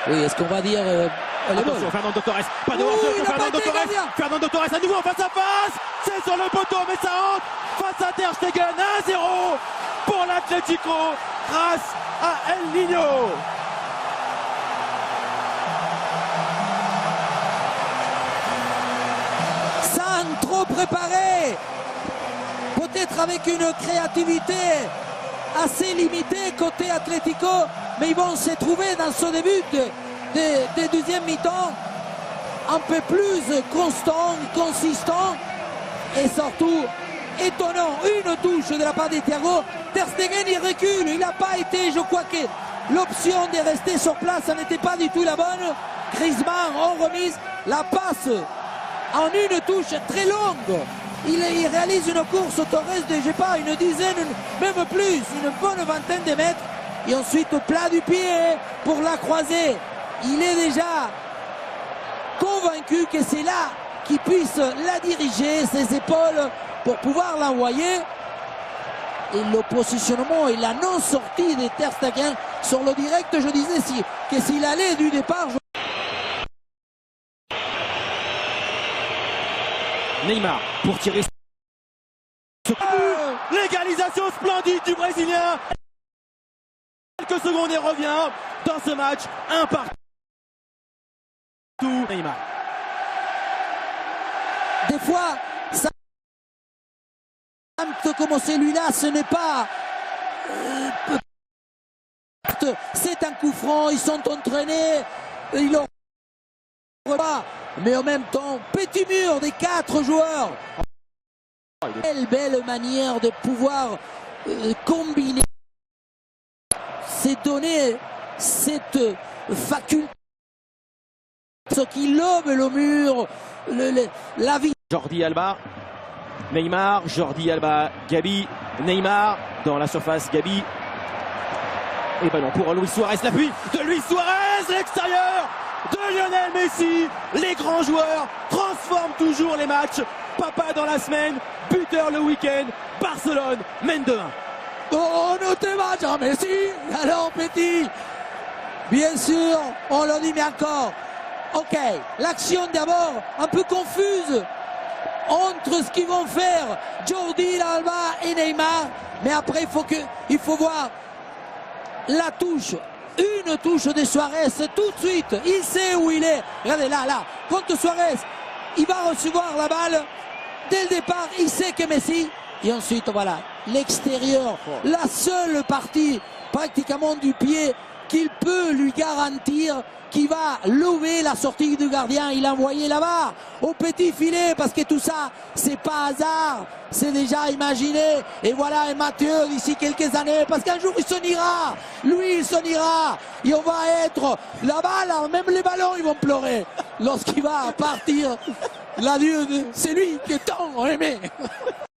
Oui, est-ce qu'on va dire attention, Fernando Torres, pas de hors-jeu pour Fernando Torres. Fernando Torres à nouveau en face à face. C'est sur le poteau, mais ça entre face à Ter Stegen. 1-0 pour l'Atlético grâce à El Niño. Sans trop préparer, peut-être avec une créativité assez limitée côté Atlético, mais ils vont se trouver dans ce début de deuxième mi-temps un peu plus constant, consistant et surtout étonnant. Une touche de la part de Thiago. Ter Stegen il recule, il n'a pas été, je crois que l'option de rester sur place, ça n'était pas du tout la bonne. Griezmann en remise, la passe en une touche très longue. Il réalise une course Torres de, je sais pas, une dizaine, même plus, une bonne vingtaine de mètres. Et ensuite au plat du pied pour la croiser. Il est déjà convaincu que c'est là qu'il puisse la diriger, ses épaules, pour pouvoir l'envoyer. Et le positionnement et la non-sortie de Ter Stegen sur le direct, je disais que s'il allait du départ... Neymar pour tirer. L'égalisation splendide du Brésilien. Quelques secondes et revient dans ce match. Un partout. Neymar. Des fois, ça comme celui-là, ce n'est pas... c'est un coup franc, ils sont entraînés, ils l'ont pas. Mais en même temps, petit mur des 4 joueurs. Quelle belle manière de pouvoir combiner, c'est donner cette faculté, ce qui lobe le mur, la vie. Jordi Alba, Neymar, Jordi Alba, Gabi, Neymar dans la surface, Gabi. Et ballon pour Luis Suarez, l'appui de Luis Suarez, l'extérieur de Lionel Messi. Les grands joueurs transforment toujours les matchs. Papa dans la semaine, buteur le week-end. Barcelone mène de 1. Oh, ne te va pas, Messi. Alors, petit. Bien sûr, on le dit, mais encore. Ok, l'action d'abord un peu confuse entre ce qu'ils vont faire Jordi Alba et Neymar. Mais après, il faut voir la touche. Une touche de Suarez tout de suite. Il sait où il est. Regardez là. Contre Suarez, il va recevoir la balle. Dès le départ, il sait que Messi. Et ensuite, voilà, l'extérieur. La seule partie pratiquement du pied qu'il peut lui garantir qui va lever la sortie du gardien. Il a envoyé là-bas au petit filet parce que tout ça, c'est pas hasard. C'est déjà imaginé. Et voilà, et Mathieu d'ici quelques années, parce qu'un jour il s'en ira. Lui, il s'en ira. Et on va être là-bas, là, même les ballons, ils vont pleurer lorsqu'il va partir. L'adieu, c'est lui qui est tant aimé.